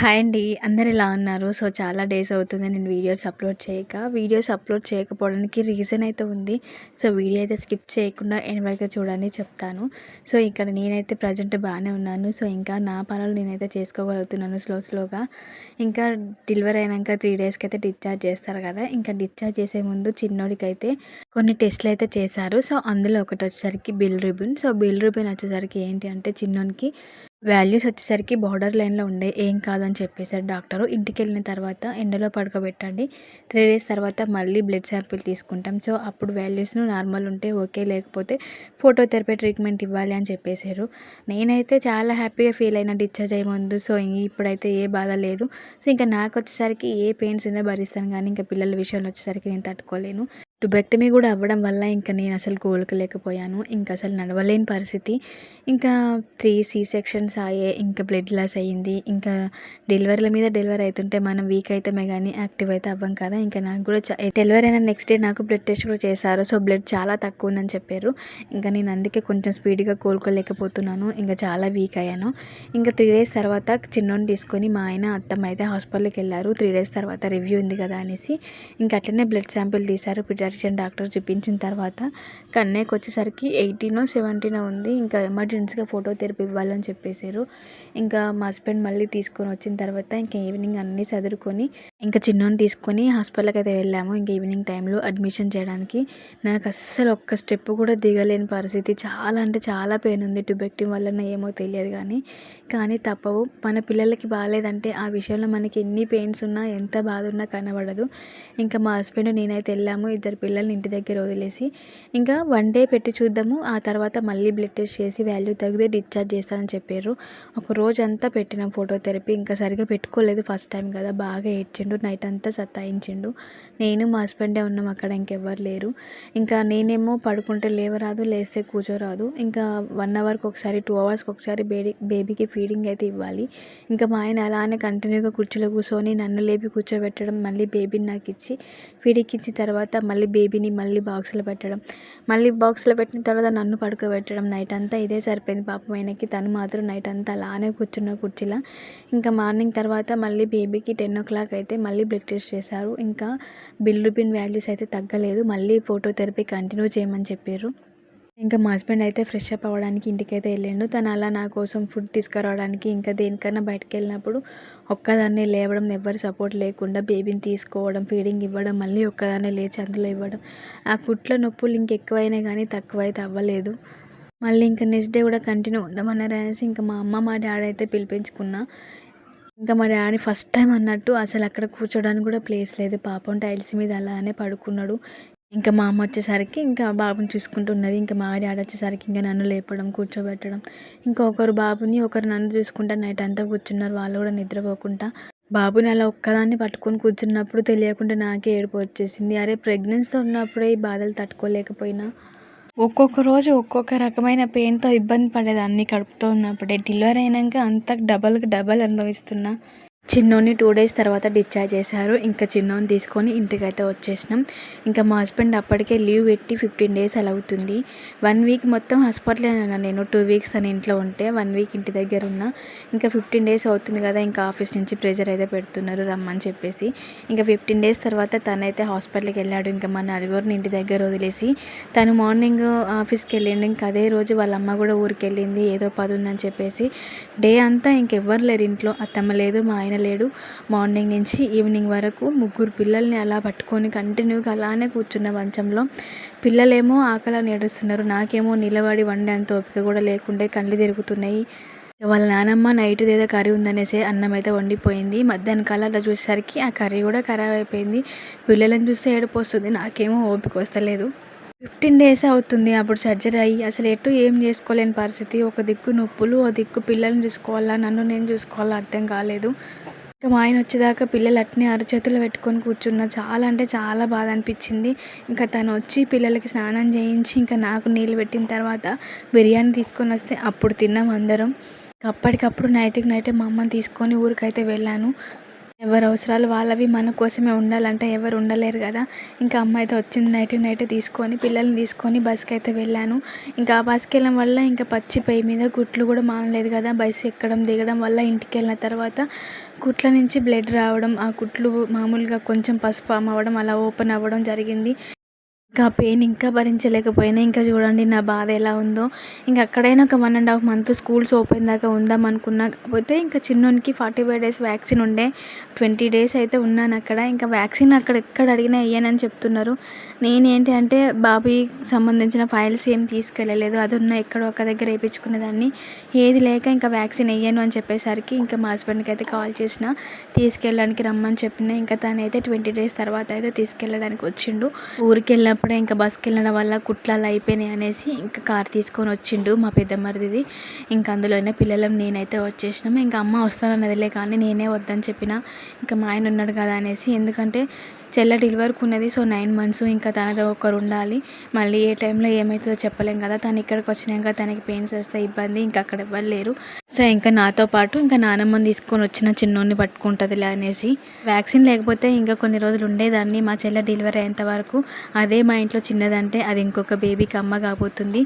Hi అండి. అందరూ ఎలా ఉన్నారు? సో, చాలా డేస్ అవుతుంది నేను వీడియోస్ అప్‌లోడ్ చేయక. వీడియోస్ అప్‌లోడ్ చేయకపోవడానికి రీజన్ అయితే ఉంది. సో, వీడియో అయితే స్కిప్ చేయకుండా ఎండ్ వరకు చూడండి చెప్తాను. సో, ఇక్కడ నేనైతే ప్రజెంట్ బాగానే ఉన్నాను. సో, ఇంకా నా పనులు నేనైతే చేసుకోగలుగుతున్నాను స్లోగా. ఇంకా డెలివరీ అయినాక 3 డేస్‌కి అయితే డిశ్చార్జ్ చేస్తారు కదా! ఇంకా డిశ్చార్జ్ చేసే ముందు చిన్నోడికైతే కొన్ని టెస్ట్‌లు అయితే చేశారు. సో, అందులో ఒకటి వచ్చేసరికి bill ribbon. So, bill ribbon వచ్చేసరికి ఏంటి అంటే చిన్నోనికి వాల్యూస్ వచ్చేసరికి బార్డర్ లైన్‌లో ఉండే. ఏం కాదని చెప్పేసారు డాక్టరు. ఇంటికెళ్ళిన తర్వాత ఎండలో పడుకోబెట్టండి. 3 డేస్ తర్వాత మళ్ళీ బ్లడ్ శాంపిల్ తీసుకుంటాం. సో, అప్పుడు వాల్యూస్‌ను నార్మల్ ఉంటే ఓకే. లేకపోతే ఫోటోథెరపీ ట్రీట్మెంట్ ఇవ్వాలి అని చెప్పేసారు. నేనైతే చాలా హ్యాపీగా ఫీల్ అయినా డిశ్చార్జ్ అయ్యే ముందు. సో, ఇప్పుడైతే ఏ బాధ లేదు. సో, ఇంకా నాకొచ్చేసరికి ఏ పెయిన్స్ ఉన్నా భరిస్తాను గానీ, ఇంకా పిల్లల విషయంలో వచ్చేసరికి నేను తట్టుకోలేను. ట్యూబెక్టమీ కూడా అవ్వడం వల్ల ఇంకా నేను అసలు కోలుకోలేకపోయాను. ఇంకా అసలు నడవలేని పరిస్థితి. ఇంకా 3 సి సెక్షన్స్ అయ్యాయి. ఇంకా బ్లడ్ లాస్ అయ్యింది. ఇంకా డెలివరీల మీద డెలివరీ అవుతుంటే మనం వీక్ అయితమే కానీ యాక్టివ్ అయితే అవ్వం కదా! ఇంకా నాకు కూడా డెలివరీ అయిన నెక్స్ట్ డే నాకు బ్లడ్ టెస్ట్ కూడా చేశారు. సో, బ్లడ్ చాలా తక్కువ ఉందని చెప్పారు. ఇంకా నేను అందుకే కొంచెం స్పీడ్‌గా కోలుకోలేకపోతున్నాను. ఇంకా చాలా వీక్ అయ్యాను. ఇంకా 3 డేస్ తర్వాత చిన్నోడిని తీసుకొని మా ఆయన, అత్తమ్మ అయితే హాస్పిటల్‌కి వెళ్ళారు. 3 డేస్ తర్వాత రివ్యూ ఉంది కదా అనేసి. ఇంకా అట్లనే బ్లడ్ శాంపిల్ తీశారు. పీడియాట్రిషియన్ డాక్టర్ చూపించిన తర్వాత కన్నయ్యకి వచ్చేసరికి 18 17 ఉంది. ఇంకా ఎమర్జెన్సీగా ఫోటోథెరపీ ఇవ్వాలని చెప్పేసారు. ఇంకా మా హస్బెండ్ మళ్ళీ తీసుకొని వచ్చిన తర్వాత ఇంకా ఈవినింగ్ అన్నీ సదురుకొని ఇంకా చిన్నోని తీసుకొని హాస్పిటల్‌కి అయితే వెళ్ళాము. ఇంకా ఈవినింగ్ టైంలో అడ్మిషన్ చేయడానికి. నాకు అస్సలు ఒక్క స్టెప్ కూడా దిగలేని పరిస్థితి. చాలా అంటే చాలా పెయిన్ ఉంది. ట్యూబెక్టమీ వల్లనో ఏమో తెలియదు కానీ తప్పవు. మన పిల్లలకి బాలేదంటే ఆ విషయంలో మనకి ఎన్ని పెయిన్స్ ఉన్నా ఎంత బాధ ఉన్నా కనబడదు. ఇంకా మా హస్బెండ్ నేనైతే వెళ్ళాము. ఇద్దరు పిల్లల్ని ఇంటి దగ్గర వదిలేసి ఇంకా 1 డే పెట్టి చూద్దాము. ఆ తర్వాత మళ్ళీ బ్లడ్ టెస్ట్ చేసి వాల్యూ తగ్గితే డిశ్చార్జ్ చేస్తానని చెప్పారు. ఒక రోజంతా పెట్టినాం ఫోటోథెరపీ. ఇంకా సరిగ్గా పెట్టుకోలేదు. ఫస్ట్ టైం కదా! బాగా ఏడ్చిండు. నైట్ అంతా సతాయించిండు. నేను మా హస్బెండే ఉన్నాం అక్కడ. ఇంకెవ్వరు లేరు. ఇంకా నేనేమో పడుకుంటే లేవరాదు, లేస్తే కూర్చోరాదు. ఇంకా 1 అవర్‌కి ఒకసారి 2 అవర్స్‌కి ఒకసారి బేబీకి ఫీడింగ్ అయితే ఇవ్వాలి. ఇంకా మా ఆయన అలానే కంటిన్యూగా కుర్చీలో కూర్చొని నన్ను లేపి కూర్చోబెట్టడం, మళ్ళీ బేబీని నాకు ఇచ్చి ఫీడింగ్ ఇచ్చిన తర్వాత మళ్ళీ బేబీని మళ్ళీ బాక్స్‌లో పెట్టడం, మళ్ళీ బాక్స్‌లో పెట్టిన తర్వాత నన్ను పడుకోబెట్టడం. నైట్ అంతా ఇదే సరిపోయింది పాపం ఆయనకి. తను మాత్రం నైట్ అంతా అలానే కూర్చున్న కుర్చీలో. ఇంకా మార్నింగ్ తర్వాత మళ్ళీ బేబీకి 10:00 అయితే మళ్ళీ బ్లడ్ టెస్ట్ చేశారు. ఇంకా బిలిరూబిన్ వాల్యూస్ అయితే తగ్గలేదు. మళ్ళీ ఫోటోథెరపీ కంటిన్యూ చేయమని చెప్పారు. ఇంకా మా హస్బెండ్ అయితే ఫ్రెష్ అప్ అవ్వడానికి ఇంటికైతే వెళ్ళిండు. తను అలా నా కోసం ఫుడ్ తీసుకురావడానికి ఇంకా దేనికన్నా బయటకెళ్ళినప్పుడు ఒక్కదాన్నే లేవడం, ఎవ్వరి సపోర్ట్ లేకుండా బేబీని తీసుకోవడం, ఫీడింగ్ ఇవ్వడం, మళ్ళీ ఒక్కదాన్నే లేచి అందులో ఇవ్వడం. ఆ కుట్ల నొప్పులు ఇంకెక్కువైనాయి కానీ తక్కువైతే అవ్వలేదు. మళ్ళీ ఇంకా నెక్స్ట్ డే కూడా కంటిన్యూ ఉండమన్నారు అనేసి ఇంకా మా అమ్మ, మా డాడీ అయితే పిలిపించుకున్నా. ఇంకా మా డాడీ ఫస్ట్ టైం అన్నట్టు అసలు అక్కడ కూర్చోడానికి కూడా ప్లేస్ లేదు. పాపం టైల్స్ మీద అలానే పడుకున్నాడు. ఇంకా మా అమ్మ వచ్చేసరికి ఇంకా బాబుని చూసుకుంటున్నది. ఇంకా మా డాడీ వచ్చేసరికి ఇంకా నన్ను లేపడం, కూర్చోబెట్టడం. ఇంకా ఒకరు బాబుని, ఒకరు నన్ను చూసుకుంటా నైట్ అంతా కూర్చున్నారు. వాళ్ళు కూడా నిద్రపోకుండా. బాబుని అలా ఒక్కదాన్ని పట్టుకొని కూర్చున్నప్పుడు తెలియకుండా నాకే ఏడుపు వచ్చేసింది. అరే! ప్రెగ్నెన్సీతో ఉన్నప్పుడే ఈ బాధలు తట్టుకోలేకపోయినా ఒక్కొక్క రోజు ఒక్కొక్క రకమైన పెయిన్‌తో ఇబ్బంది పడేదాన్ని కడుపుతో ఉన్నప్పుడే. డెలివరీ అయినంక అంతకు డబల్‌కి డబల్ అనుభవిస్తున్నా. చిన్నోడిని 2 డేస్ తర్వాత డిశ్చార్జ్ చేశారు. ఇంకా చిన్నోడిని తీసుకొని ఇంటికైతే వచ్చేసినాం. ఇంకా మా హస్బెండ్ అప్పటికే లీవ్ పెట్టి 15 డేస్ అలా అవుతుంది. 1 వీక్ మొత్తం హాస్పిటల్‌లోనే ఉన్నా నేను. 2 వీక్స్ తను ఇంట్లో ఉంటే 1 వీక్ ఇంటి దగ్గర ఉన్నా. ఇంకా 15 డేస్ అవుతుంది కదా! ఇంకా ఆఫీస్ నుంచి ప్రెషర్ అయితే పెడుతున్నారు రమ్మని చెప్పేసి. ఇంకా 15 డేస్ తర్వాత తనైతే హాస్పిటల్‌కి వెళ్ళాడు. ఇంకా మా నలుగురిని ఇంటి దగ్గర వదిలేసి తను మార్నింగ్ ఆఫీస్‌కి వెళ్ళిండు. ఇంకా అదే రోజు వాళ్ళ అమ్మ కూడా ఊరికెళ్ళింది. ఏదో పని ఉందని చెప్పేసి. డే అంతా ఇంకెవ్వరు లేరు ఇంట్లో. అత్తమ్మ లేదు, మా ఆయన లేడు. మార్నింగ్ నుంచి ఈవినింగ్ వరకు ముగ్గురు పిల్లల్ని అలా పట్టుకొని కంటిన్యూగా అలానే కూర్చున్న మంచంలో. పిల్లలేమో ఆకలని ఏడుస్తున్నారు. నాకేమో నిలబడి వండే అంత ఓపిక కూడా లేకుండే కళ్ళు తిరుగుతున్నాయి. వాళ్ళ నానమ్మ నైట్‌దేదో కర్రీ ఉందనేసి అన్నం అయితే వండిపోయింది. మధ్యాహ్నం అలా చూసేసరికి ఆ కర్రీ కూడా ఖరాబ్ అయిపోయింది. పిల్లలని చూస్తే ఏడుపొస్తుంది. నాకేమో ఓపిక వస్తలేదు. 15 డేసే అవుతుంది. అప్పుడు సర్జరీ అయ్యి అసలు ఎటు ఏం చేసుకోలేని పరిస్థితి. ఒక దిక్కు నొప్పులు, ఓ దిక్కు పిల్లల్ని చూసుకోవాలా, నన్ను నేను చూసుకోవాలా అర్థం కాలేదు. ఇంకా మా ఆయన వచ్చేదాకా పిల్లలు అట్నే అరచేతులో పెట్టుకొని కూర్చున్నా. చాలా అంటే చాలా బాధ అనిపించింది. ఇంకా తను వచ్చి పిల్లలకి స్నానం చేయించి ఇంకా నాకు నీళ్ళు పెట్టిన తర్వాత బిర్యానీ తీసుకొని వస్తే అప్పుడు తిన్నాం అందరం. అప్పటికప్పుడు నైట్‌కి నైటే మా అమ్మని తీసుకొని ఊరికైతే వెళ్ళాను. ఎవరి అవసరాలు వాళ్ళవి, మన కోసమే ఉండాలంటే ఎవరు ఉండలేరు కదా. ఇంకా అమ్మ అయితే వచ్చింది, నైట్ తీసుకొని పిల్లల్ని తీసుకొని బస్కి అయితే వెళ్ళాను. ఇంకా ఆ బస్కి వెళ్ళడం వల్ల ఇంకా పచ్చి పొయ్యి మీద కుట్లు కూడా మానలేదు కదా. బస్సు ఎక్కడం దిగడం వల్ల ఇంటికి వెళ్ళిన తర్వాత కుట్ల నుంచి బ్లడ్ రావడం, ఆ కుట్లు మామూలుగా కొంచెం పసుపు ఫామ్ అవ్వడం, అలా ఓపెన్ అవ్వడం జరిగింది. ఇంకా పెయిన్ ఇంకా భరించలేకపోయినా. ఇంకా చూడండి నా బాధ ఎలా ఉందో. ఇంక అక్కడైనా ఒక 1.5 మంత్ స్కూల్స్ ఓపెన్ దాకా ఉందాం అనుకున్నా. కాకపోతే ఇంకా చిన్నోనికి 45 డేస్ వ్యాక్సిన్ ఉండే. 20 డేస్ అయితే ఉన్నాను అక్కడ. ఇంకా వ్యాక్సిన్ అక్కడ ఎక్కడ అడిగినా వేయనని చెప్తున్నారు. నేనేంటి అంటే బాబుకి సంబంధించిన ఫైల్స్ ఏం తీసుకెళ్ళలేదు. అది ఉన్న ఎక్కడో ఒక దగ్గర వేయించుకునేదాన్ని. ఏది లేక ఇంకా వ్యాక్సిన్ వేయను అని చెప్పేసరికి ఇంకా మా హస్బెండ్కి అయితే కాల్ చేసిన, తీసుకెళ్ళడానికి రమ్మని చెప్పిన. ఇంకా తనైతే 20 డేస్ తర్వాత అయితే తీసుకెళ్ళడానికి వచ్చిండు. ఊరికి వెళ్ళినప్పుడే ఇంకా బస్కి వెళ్ళడం వల్ల కుట్లు అలా అయిపోయినాయి అనేసి ఇంకా కార్ తీసుకొని వచ్చిండు మా పెద్ద మరిదిది. ఇంకా అందులోనే పిల్లలం నేనైతే వచ్చేసినాము. ఇంకా అమ్మ వస్తానన్నదిలే కానీ నేనే వద్దని చెప్పిన. ఇంకా మా ఆయన ఉన్నాడు కదా అనేసి, ఎందుకంటే చెల్లె డెలివరీకి ఉన్నది. సో 9 మంత్స్ ఇంకా తనతో ఒకరు ఉండాలి. మళ్ళీ ఏ టైంలో ఏమవుతుందో చెప్పలేం కదా. తను ఇక్కడికి వచ్చినాక తనకి పెయిన్స్ వస్తే ఇబ్బంది, ఇంకా అక్కడ ఎవ్వరు లేరు. సో ఇంకా నాతో పాటు ఇంకా నానమ్మని తీసుకొని వచ్చిన చిన్నోడిని పట్టుకుంటుందిలే అనేసి. వ్యాక్సిన్ లేకపోతే ఇంకా కొన్ని రోజులు ఉండేదాన్ని మా చెల్లె డెలివరీ అయ్యేంత వరకు. అదే మా ఇంట్లో చిన్నదంటే అది ఇంకొక బేబీకి అమ్మ కాబోతుంది.